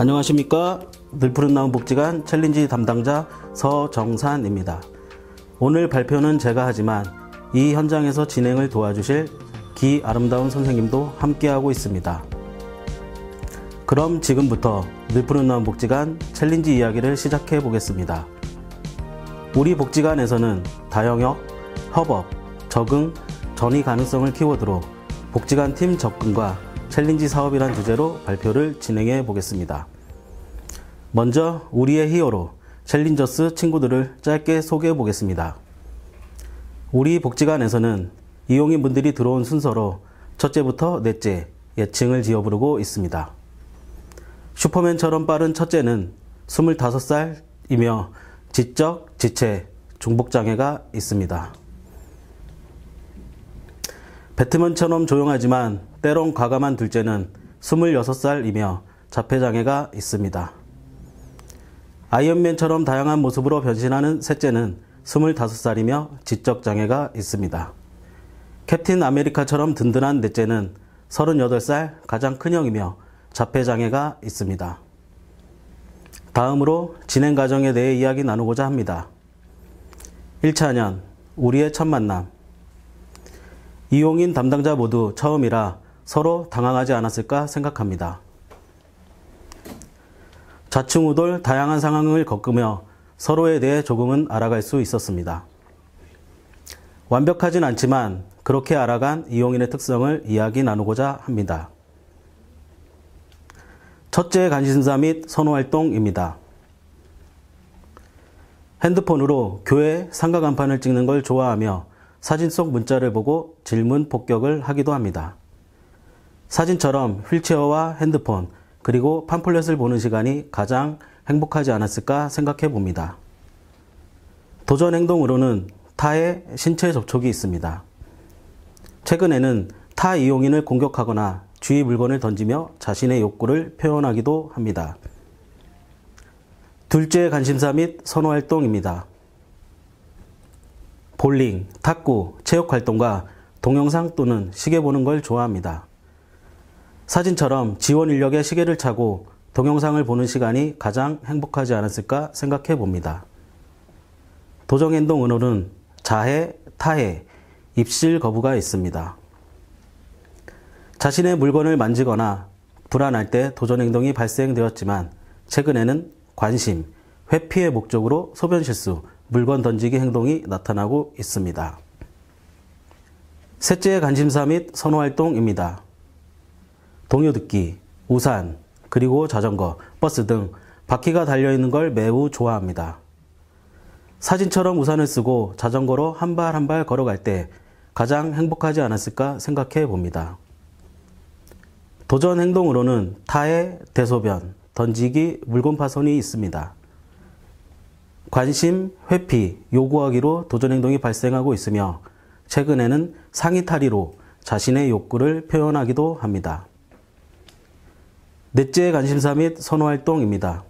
안녕하십니까. 늘푸른 나무 복지관 챌린지 담당자 서정산입니다. 오늘 발표는 제가 하지만 이 현장에서 진행을 도와주실 아름다운 선생님도 함께하고 있습니다. 그럼 지금부터 늘푸른 나무 복지관 챌린지 이야기를 시작해 보겠습니다. 우리 복지관에서는 다영역, 협업, 적응, 전이 가능성을 키워드로 복지관 팀 접근과 챌린지 사업이란 주제로 발표를 진행해 보겠습니다. 먼저 우리의 히어로 챌린저스 친구들을 짧게 소개해 보겠습니다. 우리 복지관에서는 이용인분들이 들어온 순서로 첫째부터 넷째 예칭을 지어 부르고 있습니다. 슈퍼맨처럼 빠른 첫째는 25살이며 지적, 지체, 중복장애가 있습니다. 배트맨처럼 조용하지만 때론 과감한 둘째는 26살이며 자폐장애가 있습니다. 아이언맨처럼 다양한 모습으로 변신하는 셋째는 25살이며 지적장애가 있습니다. 캡틴 아메리카처럼 든든한 넷째는 38살 가장 큰형이며 자폐장애가 있습니다. 다음으로 진행 과정에 대해 이야기 나누고자 합니다. 1차년 우리의 첫 만남. 이용인 담당자 모두 처음이라 서로 당황하지 않았을까 생각합니다. 좌충우돌 다양한 상황을 겪으며 서로에 대해 조금은 알아갈 수 있었습니다. 완벽하진 않지만 그렇게 알아간 이용인의 특성을 이야기 나누고자 합니다. 첫째 관심사 및 선호활동입니다. 핸드폰으로 교회 상가 간판을 찍는 걸 좋아하며 사진 속 문자를 보고 질문 폭격을 하기도 합니다. 사진처럼 휠체어와 핸드폰 그리고 팜플렛을 보는 시간이 가장 행복하지 않았을까 생각해 봅니다. 도전 행동으로는 타의 신체 접촉이 있습니다. 최근에는 타 이용인을 공격하거나 주위 물건을 던지며 자신의 욕구를 표현하기도 합니다. 둘째 관심사 및 선호활동입니다. 볼링, 탁구, 체육활동과 동영상 또는 시계 보는 걸 좋아합니다. 사진처럼 지원 인력의 시계를 차고 동영상을 보는 시간이 가장 행복하지 않았을까 생각해 봅니다. 도전 행동으로는 자해, 타해, 입실 거부가 있습니다. 자신의 물건을 만지거나 불안할 때 도전 행동이 발생되었지만 최근에는 관심, 회피의 목적으로 소변 실수, 물건 던지기 행동이 나타나고 있습니다. 셋째 관심사 및 선호활동입니다. 동요 듣기, 우산, 그리고 자전거, 버스 등 바퀴가 달려있는 걸 매우 좋아합니다. 사진처럼 우산을 쓰고 자전거로 한 발 한 발 걸어갈 때 가장 행복하지 않았을까 생각해 봅니다. 도전 행동으로는 타의 대소변, 던지기, 물건 파손이 있습니다. 관심, 회피, 요구하기로 도전 행동이 발생하고 있으며 최근에는 상의 탈의로 자신의 욕구를 표현하기도 합니다. 넷째 관심사 및 선호활동입니다.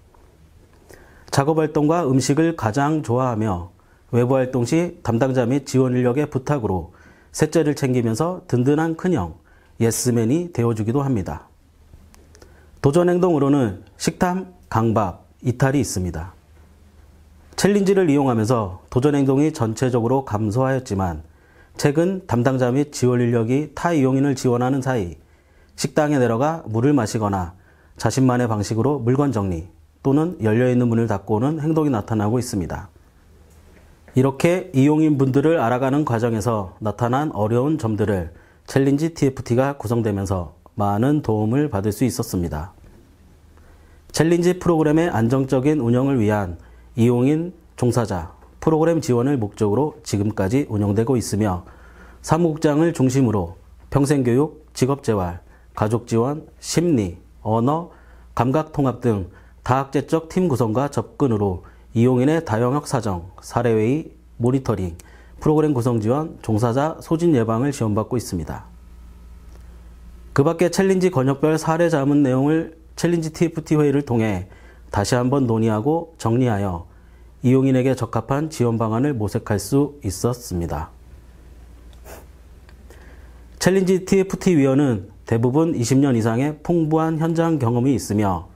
작업활동과 음식을 가장 좋아하며 외부활동 시 담당자 및 지원 인력의 부탁으로 셋째를 챙기면서 든든한 큰형, 예스맨이 되어주기도 합니다. 도전 행동으로는 식탐, 강박, 이탈이 있습니다. 챌린지를 이용하면서 도전 행동이 전체적으로 감소하였지만 최근 담당자 및 지원 인력이 타 이용인을 지원하는 사이 식당에 내려가 물을 마시거나 자신만의 방식으로 물건 정리 또는 열려있는 문을 닫고 오는 행동이 나타나고 있습니다. 이렇게 이용인 분들을 알아가는 과정에서 나타난 어려운 점들을 챌린지 TFT가 구성되면서 많은 도움을 받을 수 있었습니다. 챌린지 프로그램의 안정적인 운영을 위한 이용인 종사자 프로그램 지원을 목적으로 지금까지 운영되고 있으며 사무국장을 중심으로 평생교육, 직업재활, 가족지원, 심리, 언어, 감각통합 등 다학제적 팀 구성과 접근으로 이용인의 다영역 사정, 사례회의, 모니터링, 프로그램 구성 지원, 종사자 소진 예방을 지원받고 있습니다. 그 밖에 챌린지 권역별 사례 자문 내용을 챌린지 TFT 회의를 통해 다시 한번 논의하고 정리하여 이용인에게 적합한 지원 방안을 모색할 수 있었습니다. 챌린지 TFT 위원은 대부분 20년 이상의 풍부한 현장 경험이 있으며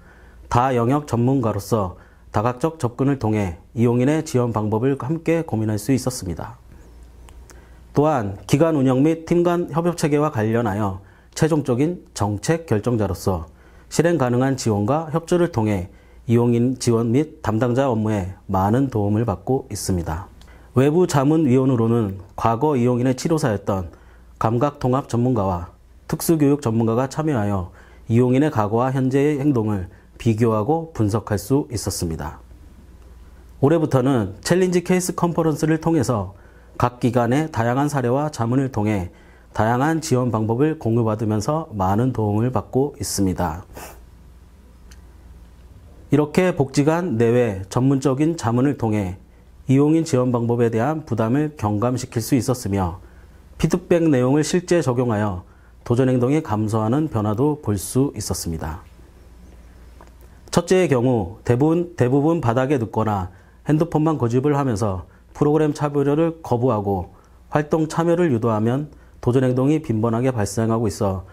다영역 전문가로서 다각적 접근을 통해 이용인의 지원 방법을 함께 고민할 수 있었습니다. 또한 기관 운영 및 팀 간 협업 체계와 관련하여 최종적인 정책 결정자로서 실행 가능한 지원과 협조를 통해 이용인 지원 및 담당자 업무에 많은 도움을 받고 있습니다. 외부 자문위원으로는 과거 이용인의 치료사였던 감각통합 전문가와 특수교육 전문가가 참여하여 이용인의 과거와 현재의 행동을 비교하고 분석할 수 있었습니다. 올해부터는 챌린지 케이스 컨퍼런스를 통해서 각 기관의 다양한 사례와 자문을 통해 다양한 지원 방법을 공유받으면서 많은 도움을 받고 있습니다. 이렇게 복지관 내외 전문적인 자문을 통해 이용인 지원 방법에 대한 부담을 경감시킬 수 있었으며 피드백 내용을 실제 적용하여 도전 행동이 감소하는 변화도 볼 수 있었습니다. 첫째의 경우 대부분 바닥에 눕거나 핸드폰만 고집을 하면서 프로그램 참여를 거부하고 활동 참여를 유도하면 도전 행동이 빈번하게 발생하고 있어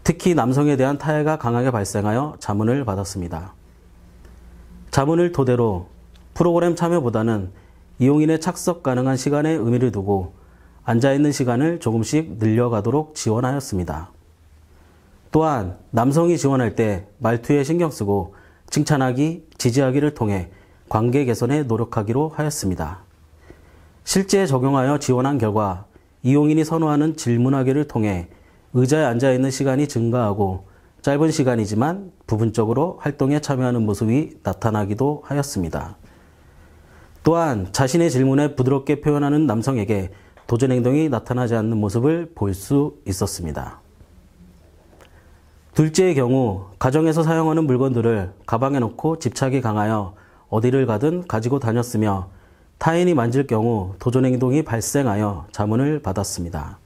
특히 남성에 대한 타해가 강하게 발생하여 자문을 받았습니다. 자문을 토대로 프로그램 참여보다는 이용인의 착석 가능한 시간에 의미를 두고 앉아있는 시간을 조금씩 늘려가도록 지원하였습니다. 또한 남성이 지원할 때 말투에 신경 쓰고 칭찬하기, 지지하기를 통해 관계 개선에 노력하기로 하였습니다. 실제 적용하여 지원한 결과 이용인이 선호하는 질문하기를 통해 의자에 앉아있는 시간이 증가하고 짧은 시간이지만 부분적으로 활동에 참여하는 모습이 나타나기도 하였습니다. 또한 자신의 질문에 부드럽게 표현하는 남성에게 도전 행동이 나타나지 않는 모습을 볼 수 있었습니다. 둘째의 경우 가정에서 사용하는 물건들을 가방에 넣고 집착이 강하여 어디를 가든 가지고 다녔으며 타인이 만질 경우 도전 행동이 발생하여 자문을 받았습니다.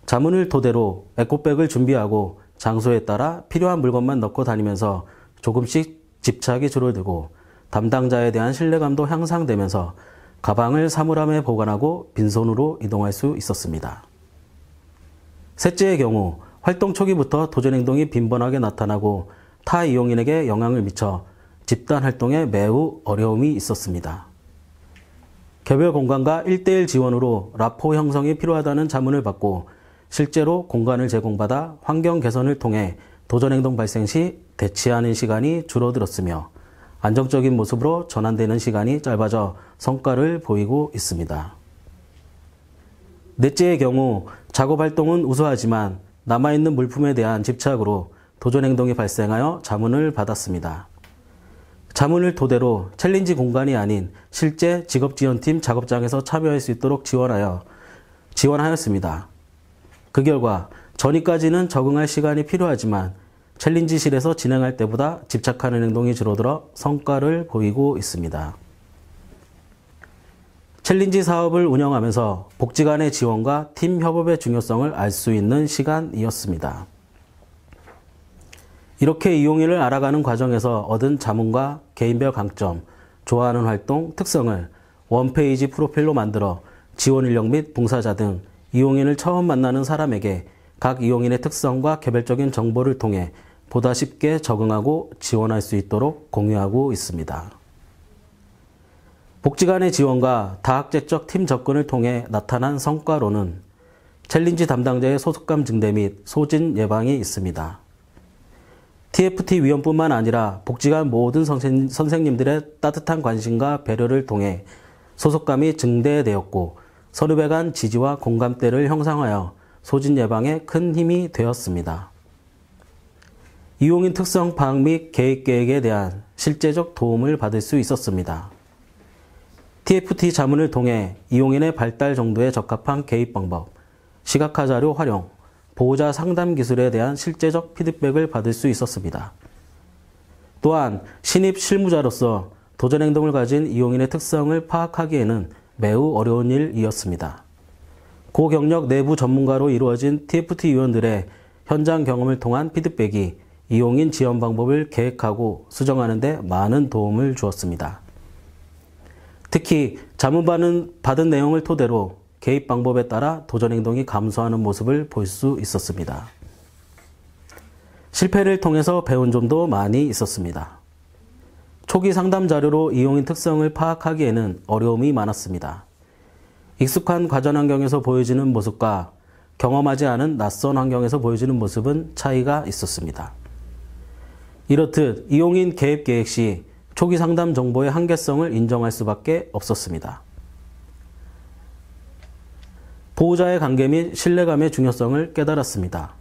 자문을 토대로 에코백을 준비하고 장소에 따라 필요한 물건만 넣고 다니면서 조금씩 집착이 줄어들고 담당자에 대한 신뢰감도 향상되면서 가방을 사물함에 보관하고 빈손으로 이동할 수 있었습니다. 셋째의 경우 활동 초기부터 도전 행동이 빈번하게 나타나고 타 이용인에게 영향을 미쳐 집단 활동에 매우 어려움이 있었습니다. 개별 공간과 1:1 지원으로 라포 형성이 필요하다는 자문을 받고 실제로 공간을 제공받아 환경 개선을 통해 도전 행동 발생 시 대치하는 시간이 줄어들었으며 안정적인 모습으로 전환되는 시간이 짧아져 성과를 보이고 있습니다. 넷째의 경우 작업 활동은 우수하지만 남아있는 물품에 대한 집착으로 도전 행동이 발생하여 자문을 받았습니다. 자문을 토대로 챌린지 공간이 아닌 실제 직업지원팀 작업장에서 참여할 수 있도록 지원하였습니다. 그 결과 전이까지는 적응할 시간이 필요하지만 챌린지실에서 진행할 때보다 집착하는 행동이 줄어들어 성과를 보이고 있습니다. 챌린지 사업을 운영하면서 복지관의 지원과 팀 협업의 중요성을 알 수 있는 시간이었습니다. 이렇게 이용인을 알아가는 과정에서 얻은 자문과 개인별 강점, 좋아하는 활동, 특성을 원페이지 프로필로 만들어 지원 인력 및 봉사자 등 이용인을 처음 만나는 사람에게 각 이용인의 특성과 개별적인 정보를 통해 보다 쉽게 적응하고 지원할 수 있도록 공유하고 있습니다. 복지관의 지원과 다학제적 팀 접근을 통해 나타난 성과로는 챌린지 담당자의 소속감 증대 및 소진 예방이 있습니다. TFT 위원뿐만 아니라 복지관 모든 선생님들의 따뜻한 관심과 배려를 통해 소속감이 증대되었고 선후배 간 지지와 공감대를 형성하여 소진 예방에 큰 힘이 되었습니다. 이용인 특성 파악 및 계획 계획에 대한 실제적 도움을 받을 수 있었습니다. TFT 자문을 통해 이용인의 발달 정도에 적합한 개입 방법, 시각화 자료 활용, 보호자 상담 기술에 대한 실제적 피드백을 받을 수 있었습니다. 또한 신입 실무자로서 도전 행동을 가진 이용인의 특성을 파악하기에는 매우 어려운 일이었습니다. 고경력 내부 전문가로 이루어진 TFT 위원들의 현장 경험을 통한 피드백이 이용인 지원 방법을 계획하고 수정하는 데 많은 도움을 주었습니다. 특히 자문 받은 내용을 토대로 개입 방법에 따라 도전 행동이 감소하는 모습을 볼 수 있었습니다. 실패를 통해서 배운 점도 많이 있었습니다. 초기 상담 자료로 이용인 특성을 파악하기에는 어려움이 많았습니다. 익숙한 과전 환경에서 보여지는 모습과 경험하지 않은 낯선 환경에서 보여지는 모습은 차이가 있었습니다. 이렇듯 이용인 개입 계획 시 초기 상담 정보의 한계성을 인정할 수밖에 없었습니다. 보호자의 관계 및 신뢰감의 중요성을 깨달았습니다.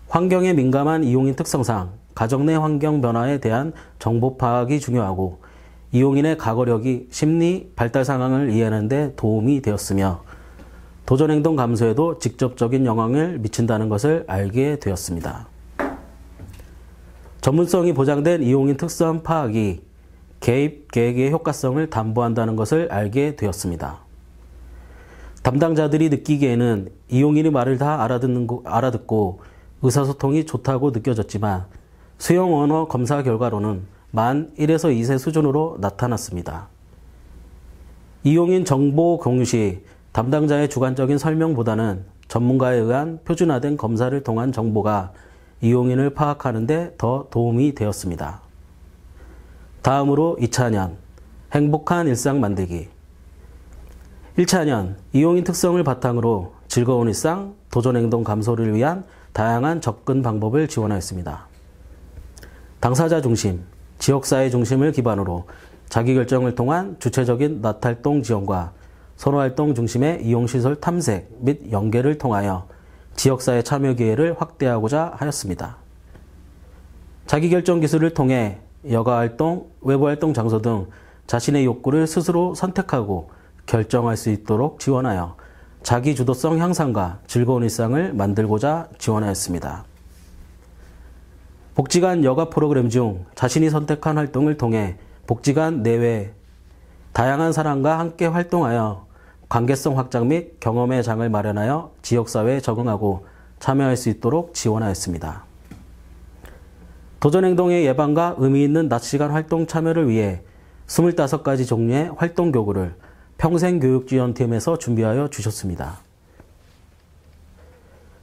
환경에 민감한 이용인 특성상 가정 내 환경 변화에 대한 정보 파악이 중요하고 이용인의 과거력이 심리 발달 상황을 이해하는 데 도움이 되었으며 도전행동 감소에도 직접적인 영향을 미친다는 것을 알게 되었습니다. 전문성이 보장된 이용인 특성 파악이 개입 계획의 효과성을 담보한다는 것을 알게 되었습니다. 담당자들이 느끼기에는 이용인의 말을 다 알아듣고 의사소통이 좋다고 느껴졌지만 수용 언어 검사 결과로는 만 1에서 2세 수준으로 나타났습니다. 이용인 정보 공유 시 담당자의 주관적인 설명보다는 전문가에 의한 표준화된 검사를 통한 정보가 이용인을 파악하는 데 더 도움이 되었습니다. 다음으로 2차년, 행복한 일상 만들기. 1차년, 이용인 특성을 바탕으로 즐거운 일상, 도전행동 감소를 위한 다양한 접근 방법을 지원하였습니다. 당사자 중심, 지역사회 중심을 기반으로 자기결정을 통한 주체적인 낫활동 지원과 선호활동 중심의 이용시설 탐색 및 연계를 통하여 지역사회 참여 기회를 확대하고자 하였습니다. 자기결정 기술을 통해 여가활동, 외부활동 장소 등 자신의 욕구를 스스로 선택하고 결정할 수 있도록 지원하여 자기주도성 향상과 즐거운 일상을 만들고자 지원하였습니다. 복지관 여가 프로그램 중 자신이 선택한 활동을 통해 복지관 내외 다양한 사람과 함께 활동하여 관계성 확장 및 경험의 장을 마련하여 지역사회에 적응하고 참여할 수 있도록 지원하였습니다. 도전행동의 예방과 의미 있는 낮시간 활동 참여를 위해 25가지 종류의 활동교구를 평생교육지원팀에서 준비하여 주셨습니다.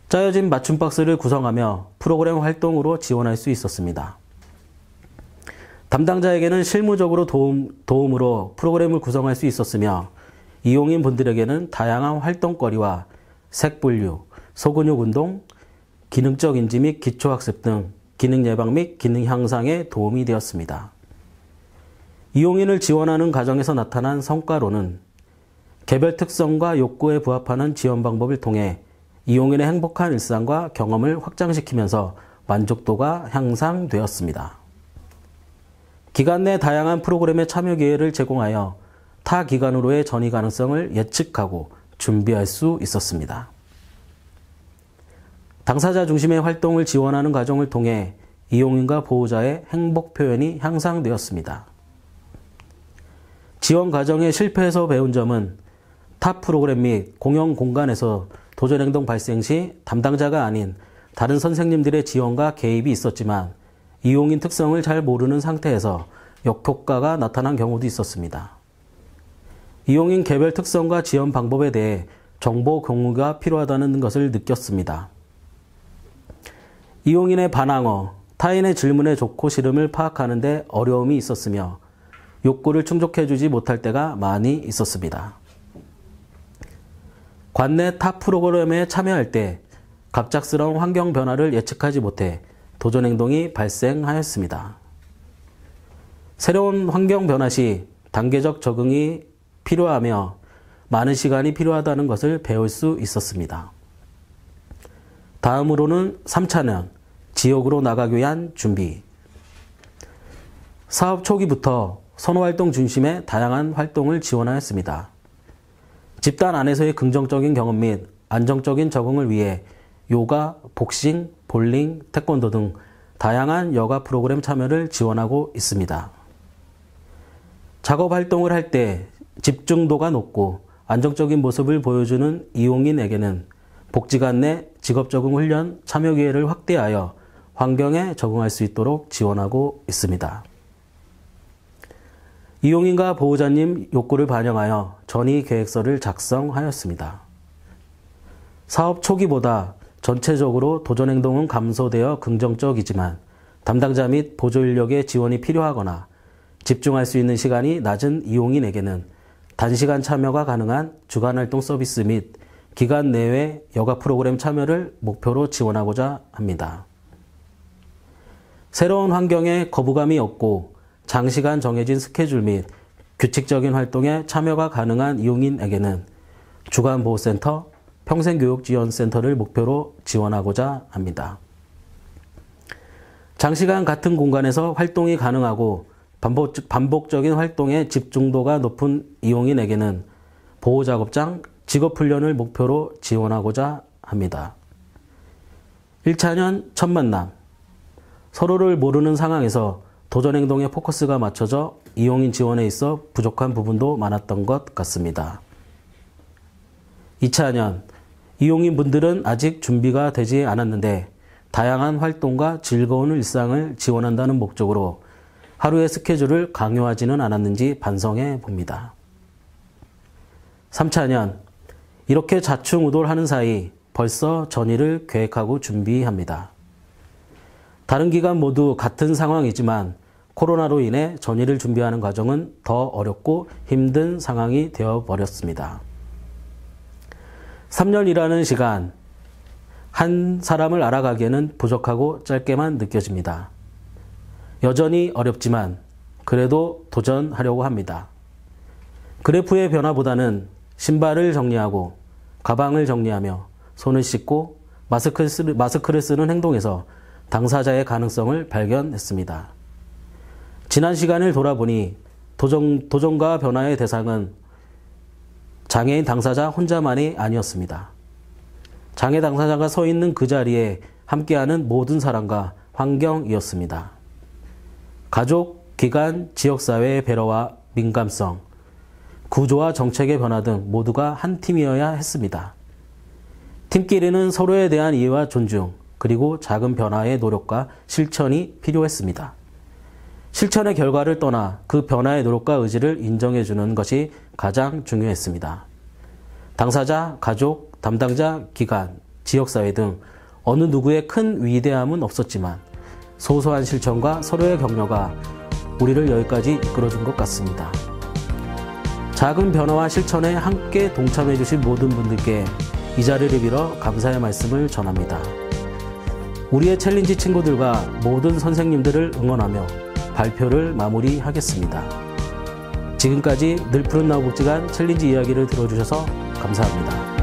짜여진 맞춤 박스를 구성하며 프로그램 활동으로 지원할 수 있었습니다. 담당자에게는 실무적으로 도움으로 프로그램을 구성할 수 있었으며 이용인 분들에게는 다양한 활동거리와 색분류, 소근육 운동, 기능적 인지 및 기초학습 등 기능 예방 및 기능 향상에 도움이 되었습니다. 이용인을 지원하는 과정에서 나타난 성과로는 개별 특성과 욕구에 부합하는 지원 방법을 통해 이용인의 행복한 일상과 경험을 확장시키면서 만족도가 향상되었습니다. 기관 내 다양한 프로그램의 참여 기회를 제공하여 타 기관으로의 전이 가능성을 예측하고 준비할 수 있었습니다. 당사자 중심의 활동을 지원하는 과정을 통해 이용인과 보호자의 행복 표현이 향상되었습니다. 지원 과정의 실패에서 배운 점은 타 프로그램 및 공용 공간에서 도전행동 발생 시 담당자가 아닌 다른 선생님들의 지원과 개입이 있었지만 이용인 특성을 잘 모르는 상태에서 역효과가 나타난 경우도 있었습니다. 이용인 개별 특성과 지원 방법에 대해 정보 공유가 필요하다는 것을 느꼈습니다. 이용인의 반항어, 타인의 질문에 좋고 싫음을 파악하는 데 어려움이 있었으며 욕구를 충족해주지 못할 때가 많이 있었습니다. 관내 타 프로그램에 참여할 때 갑작스러운 환경 변화를 예측하지 못해 도전행동이 발생하였습니다. 새로운 환경 변화 시 단계적 적응이 필요하며 많은 시간이 필요하다는 것을 배울 수 있었습니다. 다음으로는 3차년, 지역으로 나가기 위한 준비. 사업 초기부터 선호활동 중심의 다양한 활동을 지원하였습니다. 집단 안에서의 긍정적인 경험 및 안정적인 적응을 위해 요가, 복싱, 볼링, 태권도 등 다양한 여가 프로그램 참여를 지원하고 있습니다. 작업 활동을 할 때 집중도가 높고 안정적인 모습을 보여주는 이용인에게는 복지관 내 직업적응 훈련 참여 기회를 확대하여 환경에 적응할 수 있도록 지원하고 있습니다. 이용인과 보호자님 욕구를 반영하여 전이 계획서를 작성하였습니다. 사업 초기보다 전체적으로 도전 행동은 감소되어 긍정적이지만 담당자 및 보조 인력의 지원이 필요하거나 집중할 수 있는 시간이 낮은 이용인에게는 단시간 참여가 가능한 주간활동 서비스 및 기간 내외 여가 프로그램 참여를 목표로 지원하고자 합니다. 새로운 환경에 거부감이 없고 장시간 정해진 스케줄 및 규칙적인 활동에 참여가 가능한 이용인에게는 주간보호센터, 평생교육지원센터를 목표로 지원하고자 합니다. 장시간 같은 공간에서 활동이 가능하고 반복적인 활동에 집중도가 높은 이용인에게는 보호작업장, 직업훈련을 목표로 지원하고자 합니다. 1차는 첫 만남. 서로를 모르는 상황에서 도전행동에 포커스가 맞춰져 이용인 지원에 있어 부족한 부분도 많았던 것 같습니다. 2차년, 이용인분들은 아직 준비가 되지 않았는데 다양한 활동과 즐거운 일상을 지원한다는 목적으로 하루의 스케줄을 강요하지는 않았는지 반성해 봅니다. 3차년, 이렇게 좌충우돌하는 사이 벌써 전일을 계획하고 준비합니다. 다른 기관 모두 같은 상황이지만 코로나로 인해 전일을 준비하는 과정은 더 어렵고 힘든 상황이 되어버렸습니다. 3년이라는 시간, 한 사람을 알아가기에는 부족하고 짧게만 느껴집니다. 여전히 어렵지만 그래도 도전하려고 합니다. 그래프의 변화보다는 신발을 정리하고 가방을 정리하며 손을 씻고 마스크를 쓰는 행동에서 당사자의 가능성을 발견했습니다. 지난 시간을 돌아보니 도전과 변화의 대상은 장애인 당사자 혼자만이 아니었습니다. 장애 당사자가 서 있는 그 자리에 함께하는 모든 사람과 환경이었습니다. 가족, 기관, 지역사회의 배려와 민감성, 구조와 정책의 변화 등 모두가 한 팀이어야 했습니다. 팀끼리는 서로에 대한 이해와 존중, 그리고 작은 변화의 노력과 실천이 필요했습니다. 실천의 결과를 떠나 그 변화의 노력과 의지를 인정해주는 것이 가장 중요했습니다. 당사자, 가족, 담당자, 기관, 지역사회 등 어느 누구의 큰 위대함은 없었지만 소소한 실천과 서로의 격려가 우리를 여기까지 이끌어준 것 같습니다. 작은 변화와 실천에 함께 동참해 주신 모든 분들께 이 자리를 빌어 감사의 말씀을 전합니다. 우리의 챌린지 친구들과 모든 선생님들을 응원하며 발표를 마무리하겠습니다. 지금까지 늘 푸른 나무 복지관 챌린지 이야기를 들어주셔서 감사합니다.